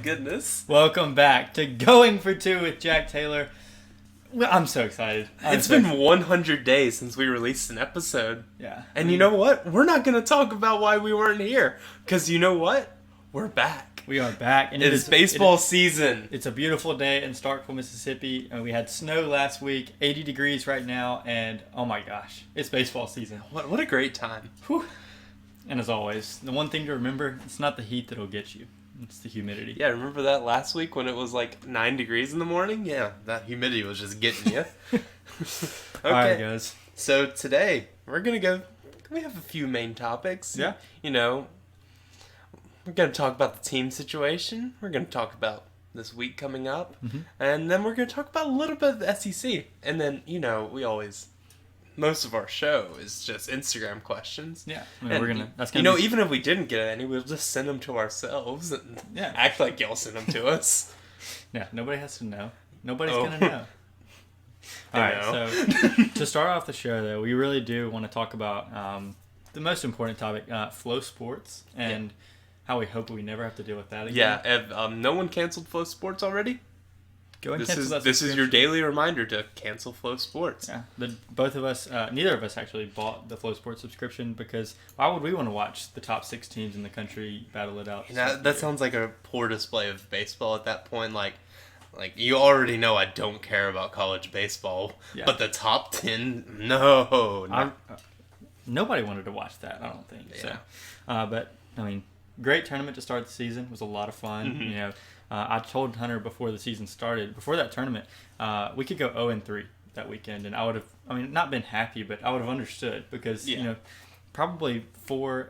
goodness. Welcome back to Going for Two with Jack Taylor. I'm so excited. It's been 100 days since we released an episode. Yeah. And you know what? We're not going to talk about why we weren't here. Because you know what? We're back. We are back. And it's baseball season. It's a beautiful day in Starkville, Mississippi. And we had snow last week, 80 degrees right now. And oh my gosh, it's baseball season. What a great time. Whew. And as always, the one thing to remember, it's not the heat that'll get you. It's the humidity. Yeah, remember that last week when it was like 9 degrees in the morning? Yeah, that humidity was just getting you. Okay. All right, guys. So today, we have a few main topics. Yeah. You know, we're going to talk about the team situation. We're going to talk about this week coming up. Mm-hmm. And then we're going to talk about a little bit of the SEC. And then, you know, most of our show is just Instagram questions. Yeah, even if we didn't get any, we'll just send them to ourselves and act like y'all sent them to us. Yeah, nobody has to know. Nobody's gonna know. All right, so to start off the show, though, we really do want to talk about the most important topic, Flow Sports, and how we hope we never have to deal with that again. Yeah, no one canceled Flow Sports already? Go and this is your daily reminder to cancel Flow Sports. Yeah, both of us, neither of us actually bought the Flow Sports subscription because why would we want to watch the top 6 teams in the country battle it out? That sounds like a poor display of baseball at that point. Like you already know I don't care about college baseball, but the top 10, no. Nobody wanted to watch that, I don't think. Yeah. So, but I mean, great tournament to start the season. It was a lot of fun. Mm-hmm. You know. I told Hunter before the season started, before that tournament, we could go 0-3 that weekend, and I would have, not been happy, but I would have understood because, you know, probably 4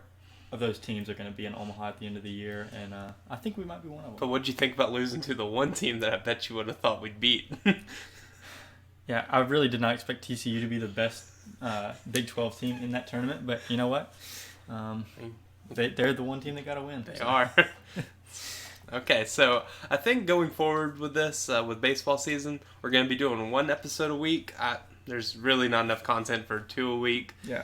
of those teams are going to be in Omaha at the end of the year, and I think we might be one of them. But what did you think about losing to the one team that I bet you would have thought we'd beat? Yeah, I really did not expect TCU to be the best Big 12 team in that tournament, but you know what? They're the one team that got to win. They are. Okay, so I think going forward with this, with baseball season, we're going to be doing 1 episode a week. There's really not enough content for 2 a week. Yeah.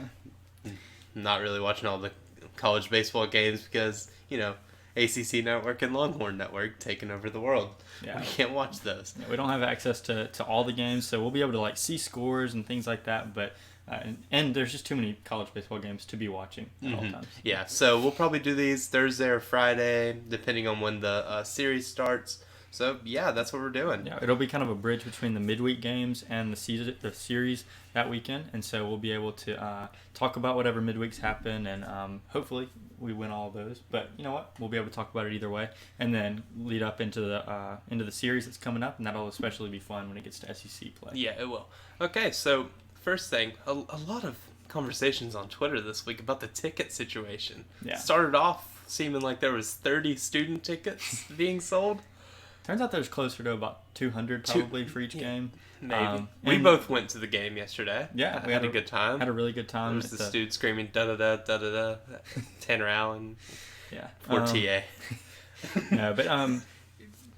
I'm not really watching all the college baseball games because, you know, ACC Network and Longhorn Network taking over the world. Yeah. We can't watch those. Yeah, we don't have access to all the games, so we'll be able to, see scores and things like that, but... and there's just too many college baseball games to be watching at all times. Yeah, so we'll probably do these Thursday or Friday, depending on when the series starts. So, yeah, that's what we're doing. Yeah, it'll be kind of a bridge between the midweek games and the series that weekend. And so we'll be able to talk about whatever midweeks happen, and hopefully we win all of those. But you know what? We'll be able to talk about it either way, and then lead up into the series that's coming up, and that'll especially be fun when it gets to SEC play. Yeah, it will. Okay, so... First thing, a lot of conversations on Twitter this week about the ticket situation. Yeah. Started off seeming like there was 30 student tickets being sold. Turns out there's closer to about 200 probably for each game. Maybe. We both went to the game yesterday. Yeah. We had a good time. Had a really good time. There was this dude screaming da-da-da, da-da-da, Tanner Allen. Yeah. Or TA. No, but...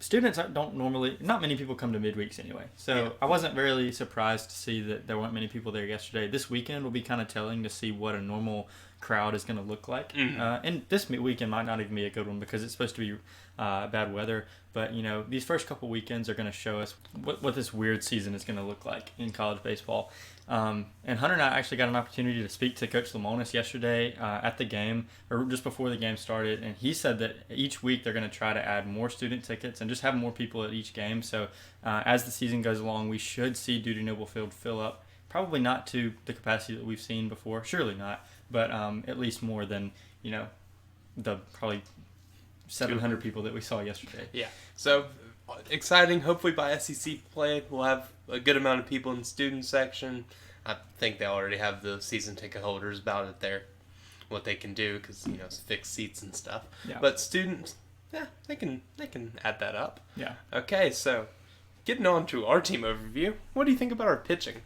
Students not many people come to midweeks anyway. So I wasn't really surprised to see that there weren't many people there yesterday. This weekend will be kind of telling to see what a normal crowd is going to look like. Mm-hmm. And this weekend might not even be a good one because it's supposed to be bad weather. But, you know, these first couple weekends are going to show us what this weird season is going to look like in college baseball. And Hunter and I actually got an opportunity to speak to Coach Lamonis yesterday at the game, or just before the game started, and he said that each week they're going to try to add more student tickets and just have more people at each game. So as the season goes along, we should see Duty Noble Field fill up. Probably not to the capacity that we've seen before, surely not, but at least more than, you know, the probably 700 people that we saw yesterday. Yeah, so exciting. Hopefully by SEC play we'll have a good amount of people in the student section. I think they already have the season ticket holders about it there, what they can do, because, you know, it's fixed seats and stuff. Yeah. But students, they can add that up. Yeah. Okay, so getting on to our team overview. What do you think about our pitching?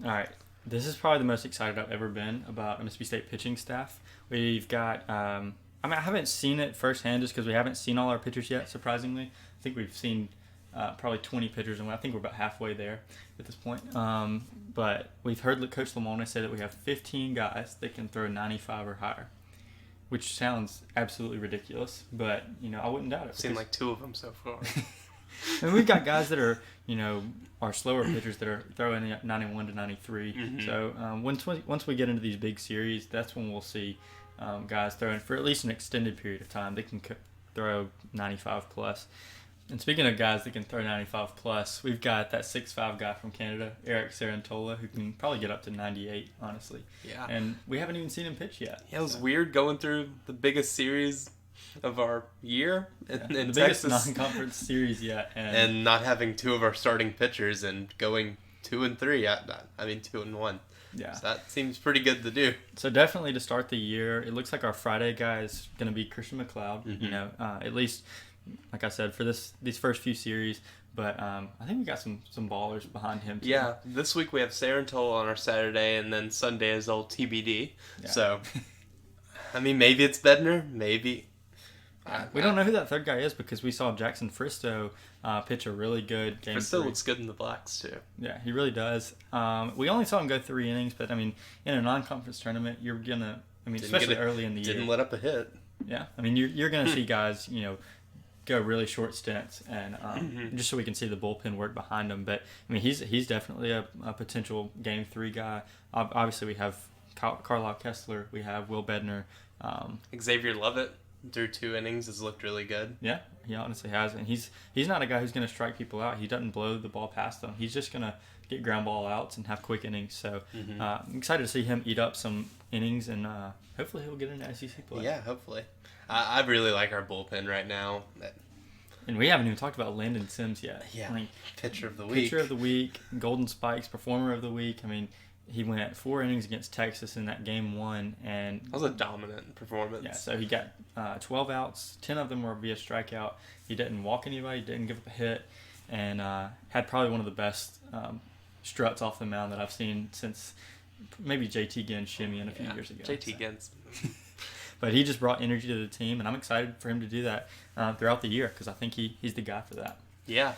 All right. This is probably the most excited I've ever been about MSU State pitching staff. We've got, I haven't seen it firsthand just because we haven't seen all our pitchers yet, surprisingly. I think we've seen probably 20 pitchers, and I think we're about halfway there at this point. But we've heard Coach Lamonis say that we have 15 guys that can throw 95 or higher. which sounds absolutely ridiculous, but I wouldn't doubt it. I've seen like 2 of them so far. And we've got guys that are, our slower pitchers that are throwing at 91 to 93. Mm-hmm. So once we get into these big series, that's when we'll see guys throwing for at least an extended period of time. They can throw 95 plus. And speaking of guys that can throw 95 plus, we've got that 6'5" guy from Canada, Eric Sarantola, who can probably get up to 98, honestly. Yeah. And we haven't even seen him pitch yet. Yeah, it was weird going through the biggest series of our year in the Texas. biggest non-conference series yet. And not having 2 of our starting pitchers and going 2-3. 2-1. Yeah. So that seems pretty good to do. So definitely to start the year, it looks like our Friday guy is going to be Christian McLeod. Mm-hmm. At least, like I said, for these first few series. But I think we got some ballers behind him too. Yeah, this week we have Sarantola on our Saturday, and then Sunday is all TBD. Yeah. So, maybe it's Bednar, maybe. We don't know who that third guy is because we saw Jackson Fristow pitch a really good game. Fristow looks good in the blacks too. Yeah, he really does. We only saw him go 3 innings, but in a non-conference tournament, you're gonna. Especially early in the year. Didn't let up a hit. Yeah, you're gonna see guys, go really short stints, and just so we can see the bullpen work behind him. But he's definitely a potential Game 3 guy. Obviously, we have Carlisle Kessler, we have Will Bednar, Xavier Lovett through 2 innings has looked really good. Yeah, he honestly has, and he's not a guy who's going to strike people out. He doesn't blow the ball past them. He's just going to get ground ball outs and have quick innings. So I'm excited to see him eat up some innings, and hopefully he'll get into SEC play. Yeah, hopefully. I really like our bullpen right now. And we haven't even talked about Landon Sims yet. Yeah, pitcher of the week. Pitcher of the week, Golden Spikes, performer of the week. He went 4 innings against Texas in that game 1, and that was a dominant performance. Yeah, so he got 12 outs, 10 of them were via strikeout. He didn't walk anybody, didn't give up a hit, and had probably one of the best struts off the mound that I've seen since maybe JT Ginn's shimmying a few years ago. JT Ginn's. But he just brought energy to the team, and I'm excited for him to do that throughout the year because I think he's the guy for that. Yeah,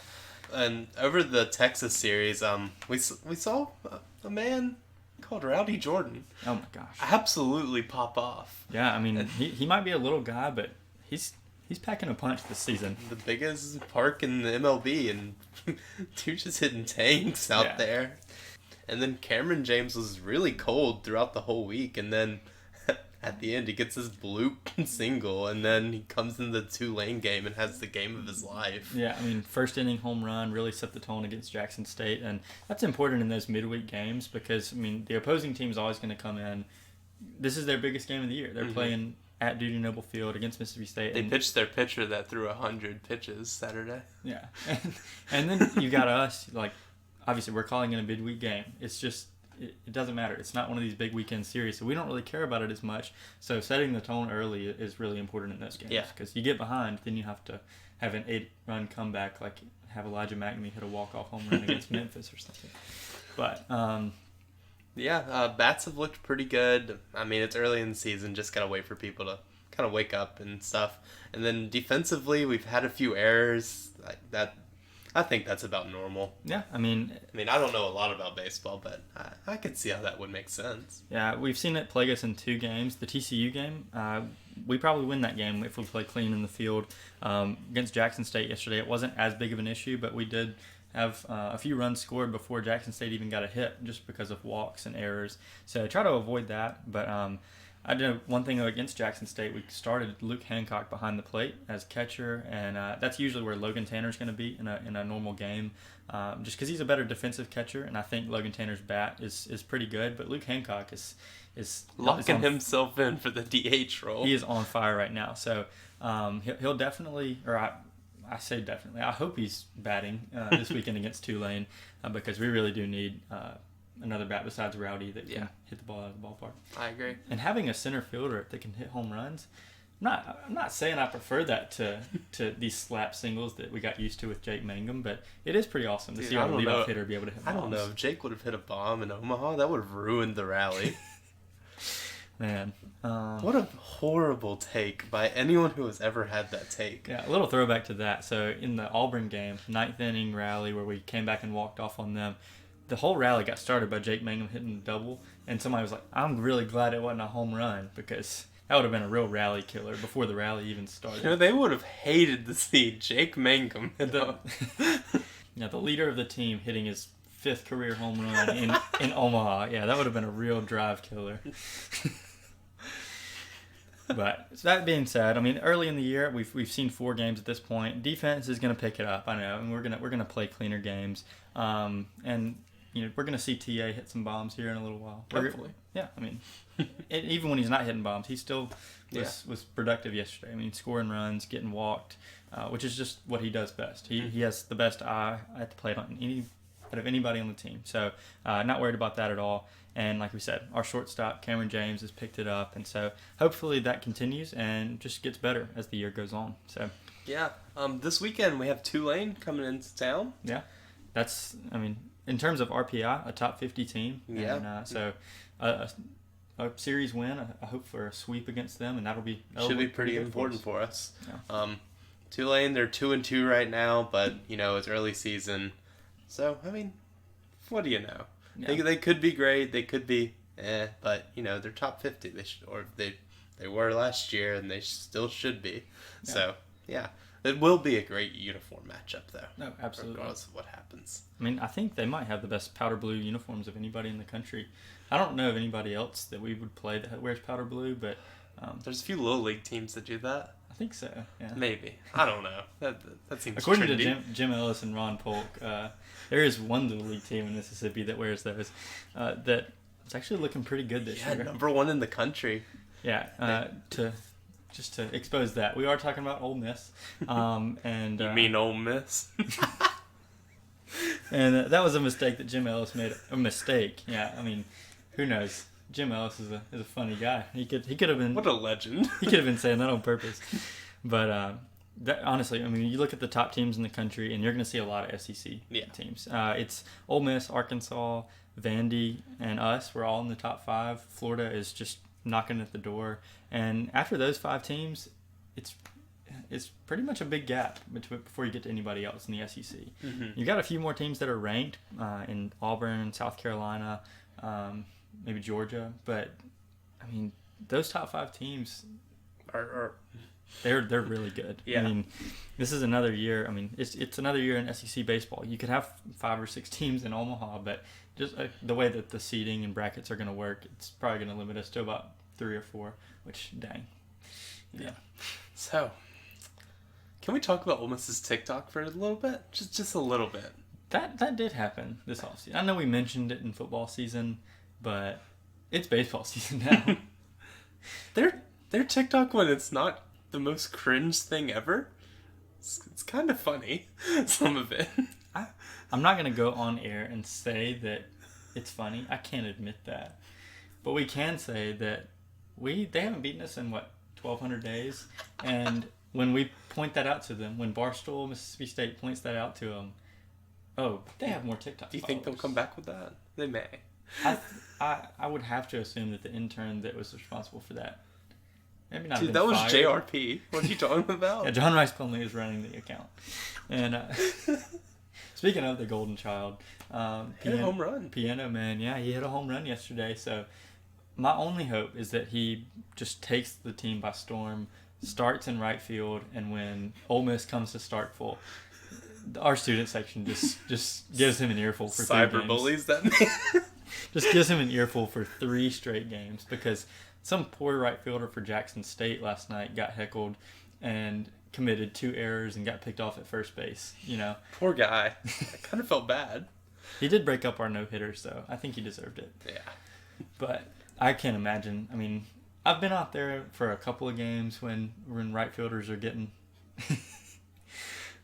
and over the Texas series, we saw a man called Rowdy Jordan. Oh my gosh! Absolutely pop off. Yeah, he might be a little guy, but he's packing a punch this season. The biggest park in the MLB, and dude just hitting tanks out there. And then Cameron James was really cold throughout the whole week, and then at the end he gets his bloop single, and then he comes in the Tulane game and has the game of his life. Yeah, first inning home run really set the tone against Jackson State, and that's important in those midweek games because the opposing team is always going to come in. This is their biggest game of the year. They're playing at Duty Noble Field against Mississippi State. They pitched their pitcher that threw 100 pitches Saturday. Yeah, and then you got us. Obviously, we're calling it a midweek game. It's just. It doesn't matter. It's not one of these big weekend series, so we don't really care about it as much. So setting the tone early is really important in those games. Yeah. Because you get behind, then you have to have an 8-run comeback, like have Elijah McNamee hit a walk-off home run against Memphis or something. But bats have looked pretty good. It's early in the season. Just gotta wait for people to kind of wake up and stuff. And then defensively, we've had a few errors that. I think that's about normal. Yeah, I don't know a lot about baseball, but I could see how that would make sense. Yeah, we've seen it plague us in 2 games. The TCU game, we probably win that game if we play clean in the field. Against Jackson State yesterday, it wasn't as big of an issue, but we did have a few runs scored before Jackson State even got a hit just because of walks and errors. So try to avoid that, but I know one thing against Jackson State, we started Luke Hancock behind the plate as catcher, and that's usually where Logan Tanner's going to be in a normal game, just because he's a better defensive catcher, and I think Logan Tanner's bat is pretty good, but Luke Hancock is locking himself in for the DH role. He is on fire right now, so he'll definitely, or I say definitely, I hope he's batting this weekend against Tulane because we really do need another bat besides Rowdy that can hit the ball out of the ballpark. I agree. And having a center fielder that can hit home runs, I'm not saying I prefer that to these slap singles that we got used to with Jake Mangum, but it is pretty awesome to see our leadoff hitter be able to hit bombs. I don't know. If Jake would have hit a bomb in Omaha, that would have ruined the rally. Man. What a horrible take by anyone who has ever had that take. Yeah, a little throwback to that. So in the Auburn game, 9th inning rally where we came back and walked off on them, the whole rally got started by Jake Mangum hitting a double, and somebody was like, I'm really glad it wasn't a home run because That would have been a real rally killer before the rally even started. They would have hated to see Jake Mangum. The leader of the team hitting his 5th career home run in Omaha. Yeah, that would have been a real drive killer. But so that being said, I mean, early in the year we've seen 4 games at this point. Defense is going to pick it up, I know, and we're gonna play cleaner games. And we're gonna see TA hit some bombs here in a little while. Hopefully. Yeah, I mean, even when he's not hitting bombs, he still was productive yesterday. I mean, scoring runs, getting walked, which is just what he does best. He has the best eye at the plate out of anybody on the team. So not worried about that at all. And like we said, our shortstop, Cameron James, has picked it up. And so hopefully that continues and just gets better as the year goes on. So yeah, this weekend we have Tulane coming into town. Yeah, that's, I mean, in terms of RPI, a top 50 team. Yeah. And so a series win, I hope for a sweep against them, and that'll be pretty important for us. Yeah. Tulane, they're 2-2 right now, but it's early season, so I mean, what do you know? Yeah. They could be great, they could be but they're top 50. They should, or they were last year, and they still should be. Yeah. So yeah. It will be a great uniform matchup, though. No, absolutely. Regardless of what happens. I mean, I think they might have the best powder blue uniforms of anybody in the country. I don't know of anybody else that we would play that wears powder blue, but there's a few little league teams that do that. I think so. Yeah. Maybe. I don't know. That seems according trendy. to Jim Ellis and Ron Polk. There is one little league team in Mississippi that wears those. That is actually looking pretty good this year. Number 1 in the country. Yeah. Just to expose that, we are talking about Ole Miss. And you mean Ole Miss? And that was a mistake that Jim Ellis made. A mistake, yeah. I mean, who knows? Jim Ellis is a funny guy. He could have been. What a legend! He could have been saying that on purpose. But honestly, I mean, you look at the top teams in the country, and you're going to see a lot of SEC teams. It's Ole Miss, Arkansas, Vandy, and us. We're all in the top 5. Florida is just knocking at the door, and after those 5 teams, it's pretty much a big gap before you get to anybody else in the SEC. Mm-hmm. You got a few more teams that are ranked in Auburn, South Carolina, maybe Georgia, but I mean those top 5 teams they're really good. Yeah. I mean, this is another year. I mean, it's another year in SEC baseball. You could have 5 or 6 teams in Omaha, but just the way that the seeding and brackets are going to work, it's probably going to limit us to about 3 or 4, which, dang. Yeah. So, can we talk about Ole Miss's TikTok for a little bit? Just a little bit. That did happen this offseason. I know we mentioned it in football season, but it's baseball season now. Their TikTok, when it's not the most cringe thing ever, it's kind of funny, some of it. I'm not going to go on air and say that it's funny. I can't admit that. But we can say that they haven't beaten us in, 1,200 days? And when we point that out to them, when Barstool, Mississippi State points that out to them, they have more TikTok Do you think they'll come back with that? They may. I would have to assume that the intern that was responsible for that, maybe not. Dude, that was fired. JRP. What are you talking about? Yeah, John Rice Plumlee is running the account. And speaking of the golden child, hit a home run. Piano Man, yeah, he hit a home run yesterday. So my only hope is that he just takes the team by storm, starts in right field, and when Ole Miss comes to start full, our student section just gives him an earful for 3 games. Cyberbullies that man. Just gives him an earful for 3 straight games because some poor right fielder for Jackson State last night got heckled and committed 2 errors and got picked off at first base. Poor guy. I kind of felt bad. He did break up our no-hitters, though. I think he deserved it. Yeah. But I can't imagine. I mean, I've been out there for a couple of games when right fielders are getting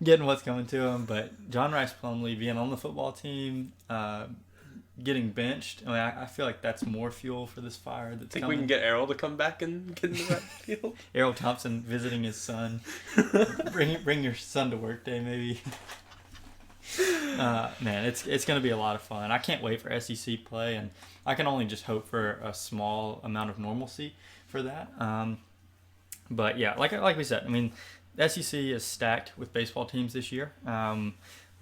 what's coming to them. But John Rice Plumlee being on the football team, getting benched, I mean, I feel like that's more fuel for this fire that's Think coming. we can get Errol to come back and get in the right field? Errol Thompson visiting his son. Bring your son to work day, maybe. Man, it's going to be a lot of fun. I can't wait for SEC play, and I can only just hope for a small amount of normalcy for that. But yeah, like we said, I mean, the SEC is stacked with baseball teams this year.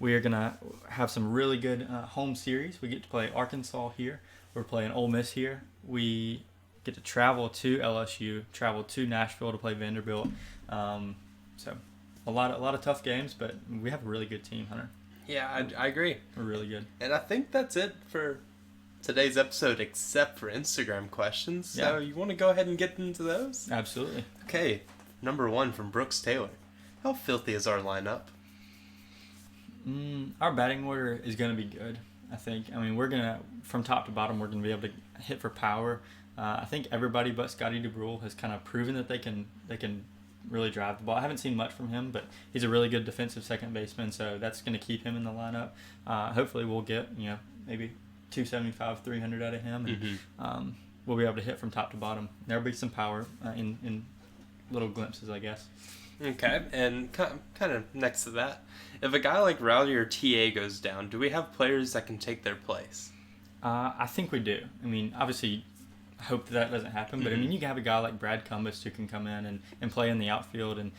We are going to have some really good home series. We get to play Arkansas here. We're playing Ole Miss here. We get to travel to LSU, travel to Nashville to play Vanderbilt. So a lot of tough games, but we have a really good team, Hunter. Yeah, I agree. We're really good. And I think that's it for today's episode, except for Instagram questions. So you want to go ahead and get into those? Absolutely. Okay, number 1 from Brooks Taylor. How filthy is our lineup? Our batting order is going to be good, I think. I mean, we're going to, from top to bottom, we're going to be able to hit for power. I think everybody but Scotty DeBrule has kind of proven that they can really drive the ball. I haven't seen much from him, but he's a really good defensive second baseman, so that's going to keep him in the lineup. Hopefully we'll get, maybe 275, 300 out of him, and we'll be able to hit from top to bottom. There'll be some power in little glimpses, I guess. Okay, and kind of next to that, if a guy like Rowdy or TA goes down, do we have players that can take their place? I think we do. I mean, obviously, I hope that doesn't happen, but I mean, you can have a guy like Brad Cumbas who can come in and play in the outfield, and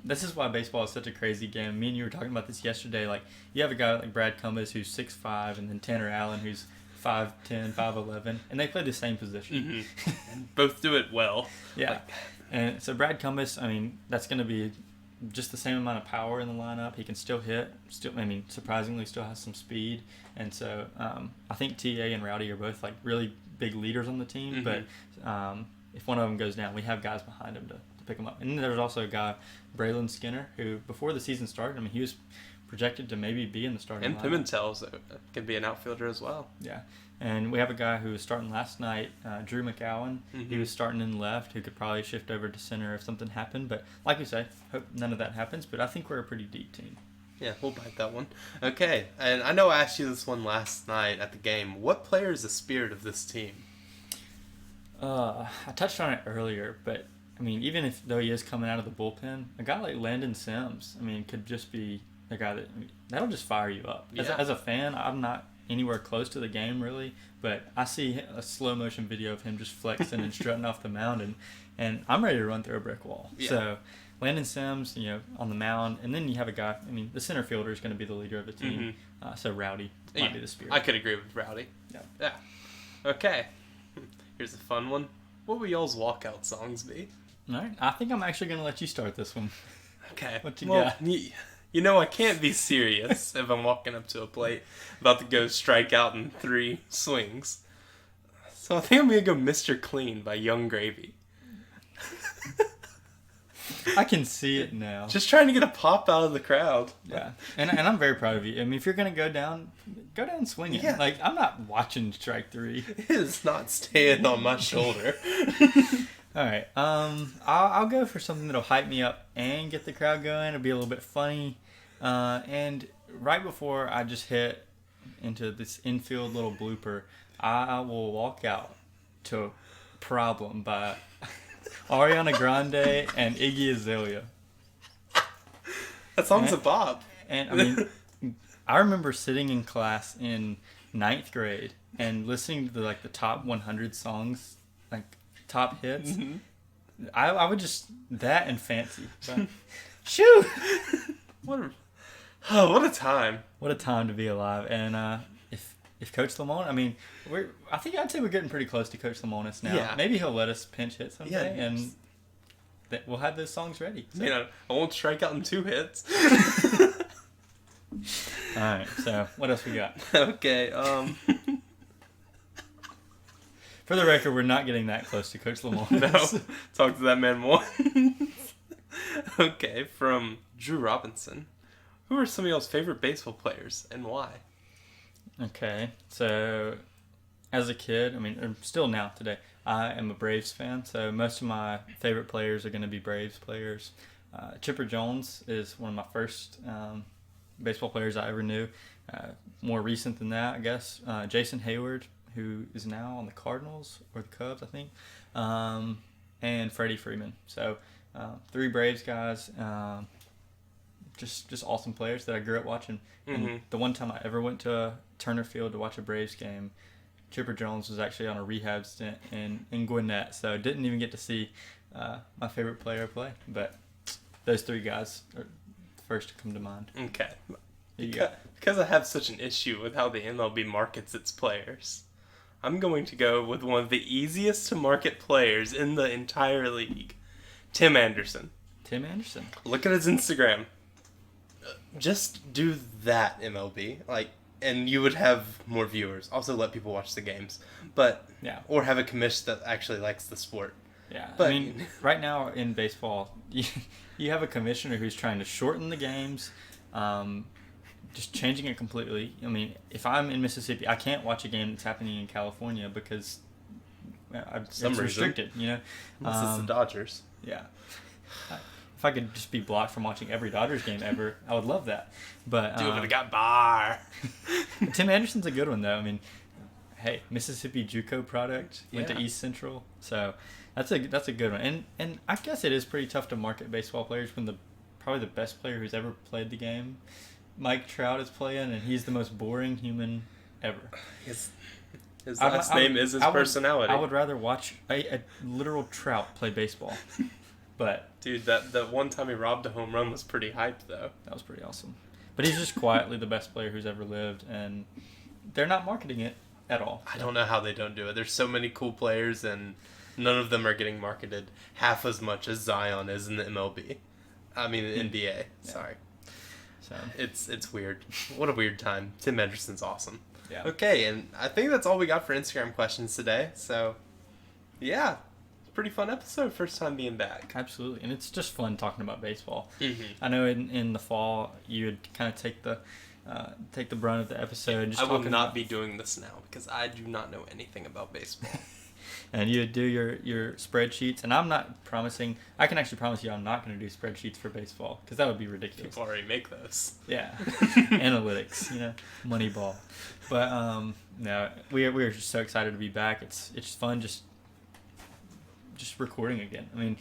this is why baseball is such a crazy game. Me and you were talking about this yesterday. Like, you have a guy like Brad Cumbas who's 6'5", and then Tanner Allen who's 5'10", 5'11", and they play the same position. And both do it well. Yeah. And so Brad Cumbas, I mean, that's going to be just the same amount of power in the lineup. He can still hit. Surprisingly, still has some speed. And so I think TA and Rowdy are both like really big leaders on the team. But if one of them goes down, we have guys behind him to pick him up. And then there's also a guy, Braylon Skinner, who before the season started, I mean, he was projected to maybe be in the starting lineup. And Pimentel's can be an outfielder as well. Yeah. And we have a guy who was starting last night, Drew McCowan. He was starting in left, who could probably shift over to center if something happened. But like you say, hope none of that happens. But I think we're a pretty deep team. Yeah, we'll bite that one. Okay, and I know I asked you this one last night at the game. What player is the spirit of this team? I touched on it earlier, but I mean, even though he is coming out of the bullpen, a guy like Landon Sims, I mean, could just be a guy that'll just fire you up. As a fan, I'm not anywhere close to the game really, but I see a slow motion video of him just flexing and strutting off the mound, and I'm ready to run through a brick wall. Yeah. So Landon Sims, on the mound, and then you have a guy. I mean, the center fielder is going to be the leader of the team. So Rowdy might be the spirit. I could agree with Rowdy. Yeah. Okay. Here's a fun one. What will y'all's walkout songs be? All right. I think I'm actually going to let you start this one. Okay. What you got? I can't be serious if I'm walking up to a plate about to go strike out in 3 swings. So I think I'm going to go Mr. Clean by Young Gravy. I can see it now. Just trying to get a pop out of the crowd. Yeah. And I'm very proud of you. I mean, if you're going to go down swinging. Yeah. Like, I'm not watching strike 3. It is not staying on my shoulder. All right. I'll go for something that'll hype me up and get the crowd going. It'll be a little bit funny. And right before I just hit into this infield little blooper, I will walk out to Problem by Ariana Grande and Iggy Azalea. That song's a bop. And I mean, I remember sitting in class in 9th grade and listening to the top 100 songs, like top hits. I would just that and Fancy. But, shoo! What a time! What a time to be alive. And if Coach Lamont, I mean, I think I'd say we're getting pretty close to Coach Lamontis now. Yeah. Maybe he'll let us pinch hit someday, Yeah, and we'll have those songs ready. So. I won't strike out in 2 hits. All right. So what else we got? Okay. For the record, we're not getting that close to Coach Lamont. No, talk to that man more. Okay, from Drew Robinson. Who are some of y'all's favorite baseball players and why? Okay, so as a kid, I mean, or still now today, I am a Braves fan. So most of my favorite players are going to be Braves players. Chipper Jones is one of my first baseball players I ever knew. More recent than that, I guess, Jason Hayward, who is now on the Cardinals or the Cubs, I think, and Freddie Freeman. So 3 Braves guys, just awesome players that I grew up watching. And the one time I ever went to Turner Field to watch a Braves game, Chipper Jones was actually on a rehab stint in Gwinnett, so didn't even get to see my favorite player play. But those 3 guys are the first to come to mind. Okay. Because I have such an issue with how the MLB markets its players. I'm going to go with one of the easiest to market players in the entire league, Tim Anderson. Tim Anderson. Look at his Instagram. Just do that, MLB. And you would have more viewers. Also, let people watch the games. Yeah. Or have a commission that actually likes the sport. Yeah. But, I mean, right now in baseball, you have a commissioner who's trying to shorten the games, just changing it completely. I mean, if I'm in Mississippi, I can't watch a game that's happening in California because it's restricted, you know? This is the Dodgers. Yeah. If I could just be blocked from watching every Dodgers game ever, I would love that. But Dude, I got bar. Tim Anderson's a good one, though. I mean, hey, Mississippi JUCO product, went to East Central, so that's a good one. And I guess it is pretty tough to market baseball players when probably the best player who's ever played the game, Mike Trout, is playing, and he's the most boring human ever. His last name is his personality. I would rather watch a literal Trout play baseball. But dude, that one time he robbed a home run was pretty hyped, though. That was pretty awesome. But he's just quietly the best player who's ever lived, and they're not marketing it at all. I don't know how they don't do it. There's so many cool players, and none of them are getting marketed half as much as Zion is in the MLB. I mean, the NBA. Yeah. Sorry. So it's weird. What a weird time. Tim Anderson's awesome. Yeah. Okay, and I think that's all we got for Instagram questions today. So, yeah. Pretty fun episode, first time being back. Absolutely, and it's just fun talking about baseball. Mm-hmm. I know in the fall you would kind of take the brunt of the episode. Just I will not be doing this now because I do not know anything about baseball. And you would do your spreadsheets, and I'm not promising. I can actually promise you, I'm not going to do spreadsheets for baseball because that would be ridiculous. People already make those. Yeah, analytics, Moneyball. But no, we're just so excited to be back. It's fun just recording again. I mean,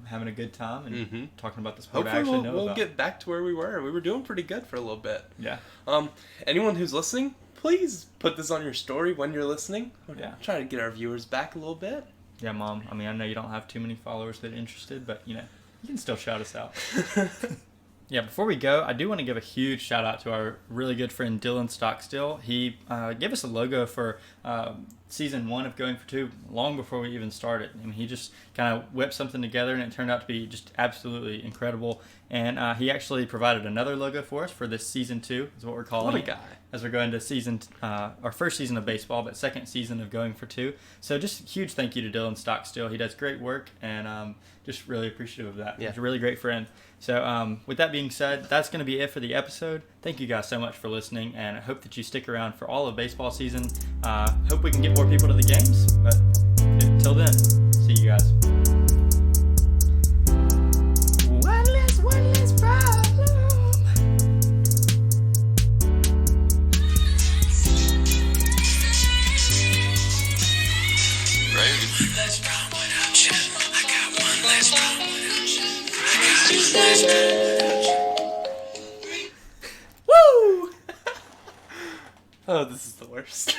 having a good time and talking about the sport. Hopefully I actually know we'll about. Get back to where we were. We were doing pretty good for a little bit. Yeah. Anyone who's listening, please put this on your story when you're listening. We're trying to get our viewers back a little bit. Yeah, Mom. I mean, I know you don't have too many followers that are interested, but you can still shout us out. Yeah, before we go, I do want to give a huge shout out to our really good friend Dylan Stockstill. He gave us a logo for season 1 of Going for Two long before we even started. I mean, he just kind of whipped something together, and it turned out to be just absolutely incredible. And he actually provided another logo for us for this season 2, is what we're calling What a it. guy. As we're going to our first season of baseball, but second season of Going for Two. So just a huge thank you to Dylan Stockstill. He does great work, and just really appreciative of that. Yeah. He's a really great friend. So with that being said, that's going to be it for the episode. Thank you guys so much for listening, and I hope that you stick around for all of baseball season. Hope we can get more people to the games, but until then, see you guys. One less problem. Rowdy. Less problem without you. I got one less problem without you. Woo! Oh, this is the worst.